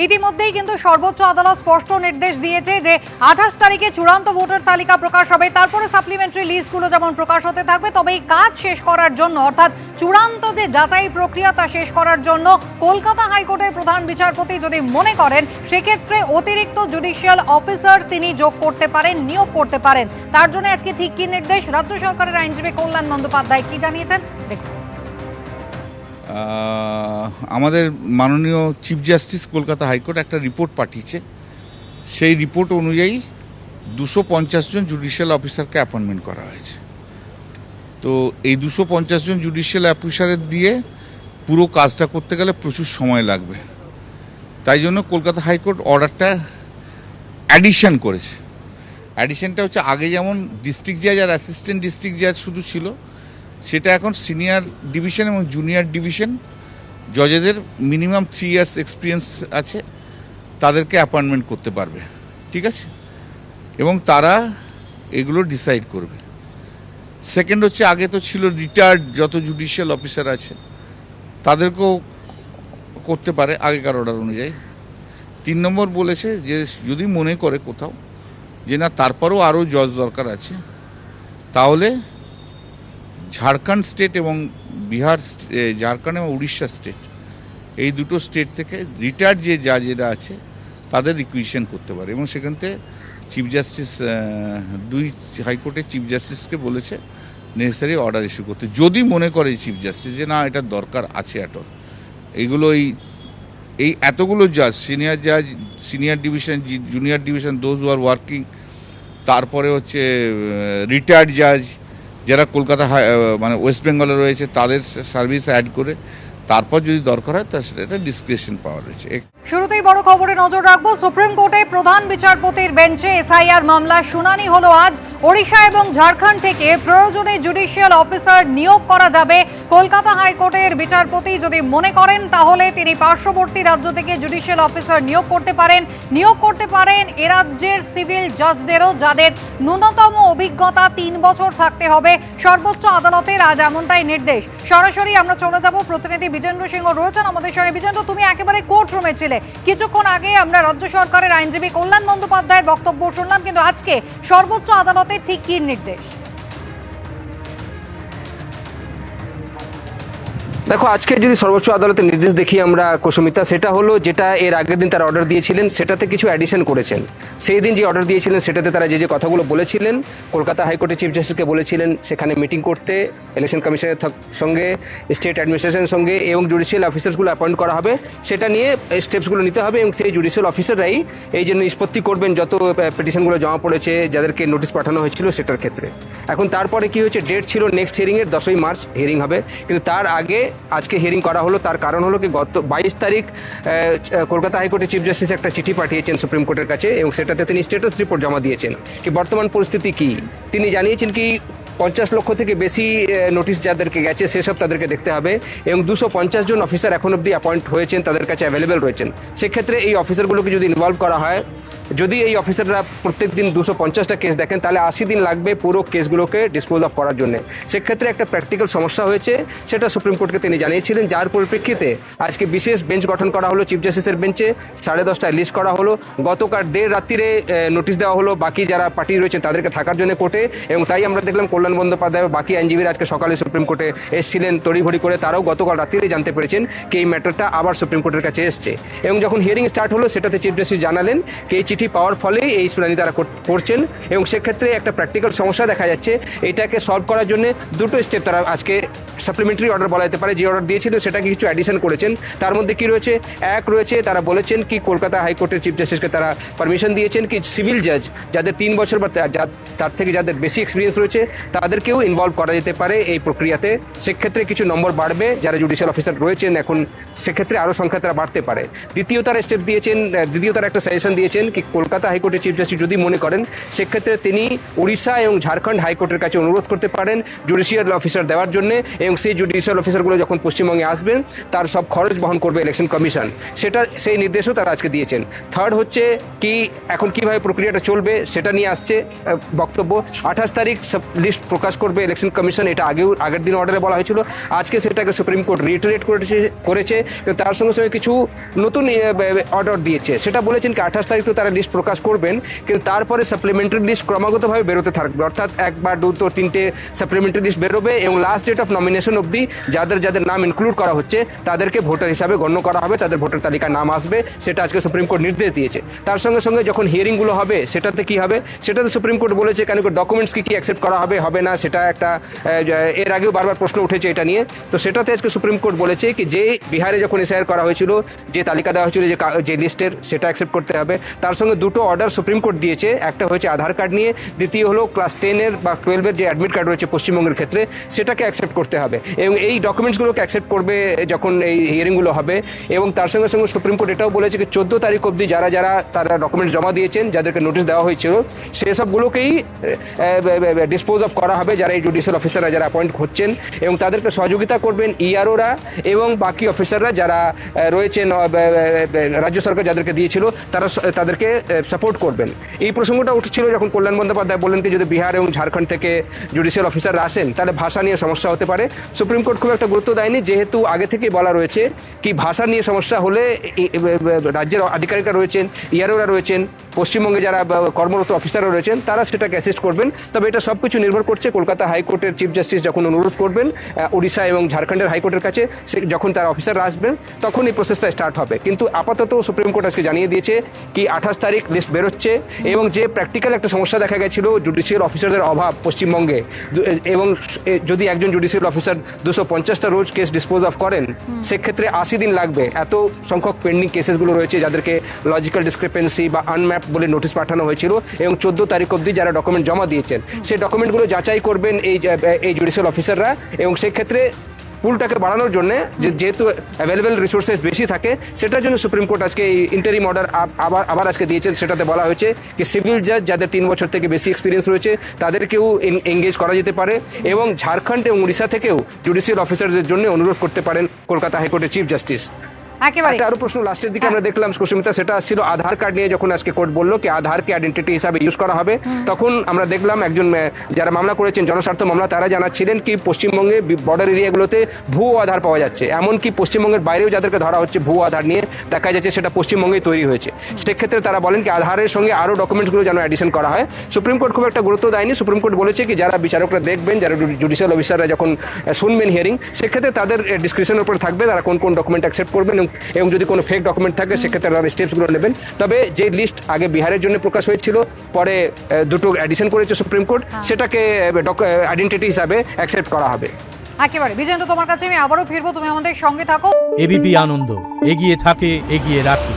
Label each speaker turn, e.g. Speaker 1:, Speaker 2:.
Speaker 1: ইতিমধ্যেই কিন্তু সর্বোচ্চ আদালত স্পষ্ট নির্দেশ দিয়েছে যে 28 তারিখে চূড়ান্ত ভোটার তালিকা প্রকাশ হবে, তারপরে সাপ্লিমেন্টারি লিস্টগুলো যেমন প্রকাশ হতে থাকবে, তবে এই কাজ শেষ করার জন্য অর্থাৎ চূড়ান্ত যে যাচাই প্রক্রিয়া তা শেষ করার জন্য কলকাতা হাইকোর্টের প্রধান বিচারপতি যদি মনে করেন সেক্ষেত্রে অতিরিক্ত জুডিশিয়াল অফিসার তিনি যোগ করতে পারেন, নিয়োগ করতে পারেন। তার জন্য আজকে ঠিক কি নির্দেশ, রাজ্য সরকারের আইনজীবী কল্যাণ বন্দ্যোপাধ্যায় কি জানিয়েছেন দেখুন।
Speaker 2: আমাদের মাননীয় চিফ জাস্টিস কলকাতা হাইকোর্ট একটা রিপোর্ট পাঠিয়েছে। সেই রিপোর্ট অনুযায়ী 250 জন জুডিশিয়াল অফিসারকে অ্যাপয়েন্টমেন্ট করা হয়েছে। তো এই 250 জন জুডিশিয়াল অফিসারের দিয়ে পুরো কাজটা করতে গেলে প্রচুর সময় লাগবে। তাই জন্য কলকাতা হাইকোর্ট অর্ডারটা অ্যাডিশন করেছে। অ্যাডিশনটা হচ্ছে আগে যেমন ডিস্ট্রিক্ট জাজ আর অ্যাসিস্ট্যান্ট ডিস্ট্রিক্ট জাজ শুধু ছিল, সেটা এখন সিনিয়র ডিভিশন এবং জুনিয়র ডিভিশন জজেদের মিনিমাম 3 ইয়ার্স এক্সপিরিয়েন্স আছে, তাদেরকে অ্যাপয়েন্টমেন্ট করতে পারবে, ঠিক আছে, এবং তারা এগুলো ডিসাইড করবে। সেকেন্ড হচ্ছে আগে তো ছিল রিটায়ার্ড যত জুডিশিয়াল অফিসার আছে তাদেরকেও করতে পারে আগেকার অর্ডার অনুযায়ী। 3 নম্বর বলেছে যে যদি মনে করে কোথাও যে না তারপরেও আরও জজ দরকার আছে, তাহলে ঝাড়খণ্ড স্টেট এবং বিহার, ঝাড়খণ্ড এবং উড়িষ্যা স্টেট, এই দুটো স্টেট থেকে রিটায়ার্ড যে জাজেরা আছে তাদের রিকুইজিশন করতে পারে। এবং সেখান থেকে চিফ জাস্টিস 2 হাইকোর্টের চিফ জাস্টিসকে বলেছে নেসেসারি অর্ডার ইস্যু করতে, যদি মনে করে চিফ জাস্টিস যে না এটা দরকার আছে এত। এইগুলো এই এতগুলো জাজ, সিনিয়র জাজ, senior division, junior division, those who are working, তারপরে হচ্ছে রিটায়ার্ড জাজ যারা কলকাতা মানে ওয়েস্ট বেঙ্গলে রয়েছে তাদের সার্ভিস অ্যাড করে তারপর যদি দরকার হয় তার সেটা একটা ডিসক্রিপশন পাওয়ার রয়েছে।
Speaker 1: শুরুতেই বড় খবরে নজর রাখবো। সুপ্রিম কোর্টে প্রধান বিচারপতির বেঞ্চে এসআইআর মামলার শুনানি হলো আজ। ওড়িশা এবং ঝাড়খণ্ড থেকে প্রয়োজনে জুডিশিয়াল অফিসার নিয়োগ করা যাবে। কলকাতা হাইকোর্টের বিচারপতি যদি মনে করেন তাহলে তিনি পার্শ্ববর্তী রাজ্য থেকে জুডিশিয়াল অফিসার নিয়োগ করতে পারেন এ রাজ্যের সিভিল জাজদেরও, যাদের ন্যূনতম অভিজ্ঞতা 3 বছর থাকতে হবে। সর্বোচ্চ আদালতের আজ এমনটাই নির্দেশ। সরাসরি আমরা চলে যাব, প্রতিনিধি বিজেন্দ্র সিংহ রয়েছেন আমাদের সঙ্গে। বিজেন্দ্র, তুমি একেবারে কোর্ট রুমে ছিলে, কিছুক্ষণ আগে আমরা রাজ্য সরকারের আইনজীবী কল্যাণ বন্দ্যোপাধ্যায়ের বক্তব্য শুনলাম, কিন্তু আজকে সর্বোচ্চ আদালতের ঠিক কি নির্দেশ?
Speaker 3: দেখো, আজকে যদি সর্বোচ্চ আদালতের নির্দেশ দেখি আমরা কুসুমিতা, সেটা হলো যেটা এর আগের দিন তারা অর্ডার দিয়েছিলেন সেটাতে কিছু অ্যাডিশন করেছেন। সেই দিন যে অর্ডার দিয়েছিলেন সেটাতে তারা যে কথাগুলো বলেছিলেন, কলকাতা হাইকোর্টের চিফ জাস্টিসকে বলেছিলেন সেখানে মিটিং করতে, ইলেকশন কমিশনের সঙ্গে, স্টেট অ্যাডমিনিস্ট্রেশনের সঙ্গে এবং জুডিশিয়াল অফিসার্সগুলো অ্যাপয়েন্ট করা হবে, সেটা নিয়ে স্টেপসগুলো নিতে হবে এবং সেই জুডিশিয়াল অফিসাররাই এই জন্য নিষ্পত্তি করবেন যত পিটিশনগুলো জমা পড়েছে, যাদেরকে নোটিশ পাঠানো হয়েছিল সেটার ক্ষেত্রে। এখন তারপরে কি হয়েছে, ডেট ছিল নেক্সট হিয়ারিংয়ের 10ই মার্চ হিয়ারিং হবে, কিন্তু তার আগে আজকে হিয়ারিং করা হলো। তার কারণ হলো কি, গত 22 তারিখ কলকাতা হাইকোর্টের চিফ জাস্টিস একটা চিঠি পাঠিয়েছেন সুপ্রিম কোর্টের কাছে এবং সেটাতে তিনি স্ট্যাটাস রিপোর্ট জমা দিয়েছেন কি বর্তমান পরিস্থিতি কি। তিনি জানিয়েছেন কি 50 লক্ষ থেকে বেশি নোটিশ যাদেরকে গেছে সেসব তাদেরকে দেখতে হবে এবং 250 জন অফিসার এখন অবধি অ্যাপয়েন্ট হয়েছেন, তাদের কাছে অ্যাভেলেবেল রয়েছেন। সেক্ষেত্রে এই অফিসারগুলোকে যদি ইনভলভ করা হয়, যদি এই অফিসাররা প্রত্যেক দিন 250টা কেস দেখেন, তাহলে 80 দিন লাগবে পুরো কেসগুলোকে ডিসপোজ অফ করার জন্য। সেক্ষেত্রে একটা প্র্যাকটিক্যাল সমস্যা হয়েছে, সেটা সুপ্রিম কোর্টকে তিনি জানিয়েছিলেন, যার পরিপ্রেক্ষিতে আজকে বিশেষ বেঞ্চ গঠন করা হলো চিফ জাস্টিসের বেঞ্চে। 10:30টায় লিস্ট করা হলো, গতকাল দেড় রাত্রিরে নোটিশ দেওয়া হলো বাকি যারা পার্টি রয়েছে তাদেরকে থাকার জন্য কোর্টে। এবং তাই আমরা দেখলাম কল্যাণ বন্দ্যোপাধ্যায় বাকি আইনজীবীরা আজকে সকালে সুপ্রিম কোর্টে এসেছিলেন তড়িঘড়ি করে, তারাও গতকাল রাত্রিরে জানতে পেরেছেন কি এই ম্যাটারটা আবার সুপ্রিম কোর্টের কাছে এসছে। এবং যখন হিয়ারিং স্টার্ট হলো সেটাতে চিফ জাস্টিস জানালেন কি এই চিঠি পাওয়ার ফলেই এই শুনানি তারা করছেন এবং সেক্ষেত্রে একটা প্র্যাকটিক্যাল সমস্যা দেখা যাচ্ছে। এটাকে সলভ করার জন্য দুটো স্টেপ তারা আজকে সাপ্লিমেন্টারি অর্ডার বলা যেতে পারে, যে অর্ডার দিয়েছিল সেটাকে কিছু অ্যাডিশন করেছেন। তার মধ্যে কি রয়েছে, এক রয়েছে তারা বলেছেন কি কলকাতা হাইকোর্টের চিফ জাস্টিসকে তারা পারমিশন দিয়েছেন কি সিভিল জাজ যাদের 3 বছর বা তার থেকে যাদের বেশি এক্সপিরিয়েন্স রয়েছে তাদেরকেও ইনভলভ করা যেতে পারে এই প্রক্রিয়াতে। সেক্ষেত্রে কিছু নম্বর বাড়বে, যারা জুডিশিয়াল অফিসার রয়েছেন এখন সেক্ষেত্রে আরও সংখ্যা তারা বাড়তে পারে। দ্বিতীয় তারা স্টেপ দিয়েছেন, দ্বিতীয় তারা একটা সাজেশন দিয়েছেন কি কলকাতা হাইকোর্টের চিফ জাস্টিস যদি মনে করেন, সেক্ষেত্রে তিনি উড়িষ্যা এবং ঝাড়খণ্ড হাইকোর্টের কাছে অনুরোধ করতে পারেন জুডিশিয়াল অফিসার দেওয়ার জন্য, এবং সেই জুডিশিয়াল অফিসারগুলো যখন পশ্চিমবঙ্গে আসবেন তার সব খরচ বহন করবে ইলেকশন কমিশন। সেই নির্দেশও তারা আজকে দিয়েছেন। থার্ড হচ্ছে কি এখন কিভাবে প্রক্রিয়াটা চলবে সেটা নিয়ে আসছে বক্তব্য। 28 তারিখ লিস্ট প্রকাশ করবে ইলেকশন কমিশন, এটা আগের দিন অর্ডারে বলা হয়েছিল। আজকে সেটাকে সুপ্রিম কোর্ট রিটারেট করেছে, কিন্তু তার সঙ্গে সঙ্গে কিছু নতুন অর্ডার দিয়েছে। সেটা বলেছেন কি 28 তারিখ তো তারা লিস্ট প্রকাশ করবেন, কিন্তু তারপরে সাপ্লিমেন্টারি লিস্ট ক্রমাগতভাবে বেরোতে থাকবে, অর্থাৎ 1 বা 2 তো 3টে সাপ্লিমেন্টারি লিস্ট বেরোবে, এবং লাস্ট ডেট অফ নমিনেশন অবধি যাদের নাম ইনক্লুড করা হচ্ছে তাদেরকে ভোটার হিসাবে গণ্য করা হবে, তাদের ভোটার তালিকায় নাম আসবে। সেটা আজকে সুপ্রিম কোর্ট নির্দেশ দিয়েছে। তার সঙ্গে সঙ্গে যখন হিয়ারিংগুলো হবে সেটাতে কি হবে, সেটাতে সুপ্রিম কোর্ট বলেছে কেন ডকুমেন্টস কি অ্যাকসেপ্ট করা হবে না, সেটা একটা এর আগেও বারবার প্রশ্ন উঠেছে এটা নিয়ে। তো সেটাতে আজকে সুপ্রিম কোর্ট বলেছে কি যে বিহারে যখন এসআইআর করা হয়েছিল, যে তালিকা দেওয়া হয়েছিল যে লিস্টের, সেটা অ্যাকসেপ্ট করতে হবে। তার সঙ্গে দুটো অর্ডার সুপ্রিম কোর্ট দিয়েছে, একটা হয়েছে আধার কার্ড নিয়ে, দ্বিতীয় হলো ক্লাস 10 বা 12 যে অ্যাডমিট কার্ড রয়েছে পশ্চিমবঙ্গের ক্ষেত্রে, সেটাকে অ্যাকসেপ্ট করতে হবে, এবং এই ডকুমেন্টসগুলোকে অ্যাকসেপ্ট করবে যখন এই হিয়ারিংগুলো হবে। এবং তার সঙ্গে সঙ্গে সুপ্রিম কোর্ট এটাও বলেছে কি 14 তারিখ অবধি যারা তারা ডকুমেন্টস জমা দিয়েছেন, যাদেরকে নোটিশ দেওয়া হয়েছিল, সেসবগুলোকেই ডিসপোজ অফ করা হবে, যারা এই জুডিশিয়াল অফিসাররা যারা অ্যাপয়েন্ট হচ্ছেন, এবং তাদেরকে সহযোগিতা করবেন ইআরওরা এবং বাকি অফিসাররা যারা রয়েছেন রাজ্য সরকার যাদেরকে দিয়েছিল, তাদেরকে সাপোর্ট করবেন। এই প্রসঙ্গটা উঠেছিল যখন কল্যাণ বন্দ্যোপাধ্যায় বললেন কি যদি বিহার এবং ঝাড়খণ্ড থেকে জুডিশিয়াল অফিসাররা আসেন তাহলে ভাষা নিয়ে সমস্যা হতে পারে। সুপ্রিম কোর্ট খুব একটা গুরুত্ব দেয়নি, যেহেতু আগে থেকেই বলা রয়েছে কি ভাষা নিয়ে সমস্যা হলে রাজ্যের আধিকারিকরা রয়েছেন, ইআরওরা রয়েছেন, পশ্চিমবঙ্গে যারা কর্মরত অফিসাররা রয়েছেন, তারা সেটাকে অ্যাসিস্ট করবেন। তবে এটা সব কিছু নির্ভর করছে কলকাতা হাইকোর্টের চিফ জাস্টিস যখন অনুরোধ করবেন উড়িষ্যা এবং ঝাড়খণ্ডের হাইকোর্টের কাছে, যখন তার অফিসাররা আসবেন তখন এই প্রসেসটা স্টার্ট হবে। কিন্তু আপাতত সুপ্রিম কোর্ট আজকে জানিয়ে দিয়েছে কি 28 তারিখ লিস্ট বেরোচ্ছে, এবং যে প্র্যাকটিক্যাল একটা সমস্যা দেখা গেছিল জুডিশিয়াল অফিসারদের অভাব পশ্চিমবঙ্গে, এবং যদি একজন জুডিশিয়াল অফিসার 250টা রোজ কেস ডিসপোজ অফ করেন, সেক্ষেত্রে 80 দিন লাগবে। এত সংখ্যক পেন্ডিং কেসেসগুলো রয়েছে যাদেরকে লজিক্যাল ডিসক্রিপেন্সি বা আনম্যাপ বলে নোটিশ পাঠানো হয়েছিল, এবং 14 তারিখ অবধি যারা ডকুমেন্ট জমা দিয়েছেন সেই ডকুমেন্টগুলো যাচাই করবেন এই জুডিশিয়াল অফিসাররা। এবং সেক্ষেত্রে পুলটাকে বাড়ানোর জন্য যেহেতু অ্যাভেলেবেল রিসোর্সেস বেশি থাকে, সেটার জন্য সুপ্রিম কোর্ট আজকে এই ইন্টারিম অর্ডার আবার আজকে দিয়েছে। সেটাতে বলা হয়েছে কি সিভিল জাজ যাদের 3 বছর থেকে বেশি এক্সপিরিয়েন্স রয়েছে তাদেরকেও এঙ্গেজ করা যেতে পারে, এবং ঝাড়খণ্ড এবং উড়িষ্যা থেকেও জুডিশিয়াল অফিসারদের জন্য অনুরোধ করতে পারেন কলকাতা হাইকোর্টের চিফ জাস্টিস।
Speaker 1: একেবারে
Speaker 3: আরো প্রশ্ন লাস্টের দিকে আমরা দেখলাম কুসুমিতা, সেটা আসছিল আধার কার্ড নিয়ে। যখন আজকে কোর্ট বললো কি আধারকে আইডেন্টিটি হিসাবে ইউজ করা হবে, তখন আমরা দেখলাম একজন যারা মামলা করেছেন জনস্বার্থ মামলা, তারা জানাচ্ছিলেন কি পশ্চিমবঙ্গে বর্ডার এরিয়াগুলোতে ভুয়ো আধার পাওয়া যাচ্ছে, এমনকি পশ্চিমবঙ্গের বাইরেও যাদেরকে ধরা হচ্ছে ভুয়ো আধার নিয়ে, দেখা যাচ্ছে সেটা পশ্চিমবঙ্গেই তৈরি হয়েছে। সেক্ষেত্রে তারা বলেন কি আধারের সঙ্গে আরও ডকুমেন্টসগুলো যেন অ্যাডিশন করা হয়। সুপ্রিম কোর্ট খুব একটা গুরুত্ব দেয়নি। সুপ্রিম কোর্ট বলেছে কি যারা বিচারকরা দেখবেন, যারা জুডিশিয়াল অফিসাররা যখন শুনবেন হিয়ারিং, সেক্ষেত্রে তাদের ডিসক্রিপশনের উপর থাকবে তারা কোন কোন ডকুমেন্ট অ্যাকসেপ্ট করবেন, এবং যদি কোনো ফেক ডকুমেন্ট থাকে সেক্ষেত্রে তারা স্টেপসগুলো নেবেন। তবে যে লিস্ট আগে বিহারের জন্য প্রকাশ হয়েছিল, পরে দুটো অ্যাডিশন করেছে সুপ্রিম কোর্ট, সেটাকে আইডেন্টিটি হিসাবে অ্যাকসেপ্ট করা হবে।
Speaker 1: একেবারে বিজেন্দ্র, তোমার কাছে আমি আবারও ফিরবো, তুমি আমাদের সঙ্গে থাকো।
Speaker 4: এবিপি আনন্দ এগিয়ে থাকে, এগিয়ে রাখে।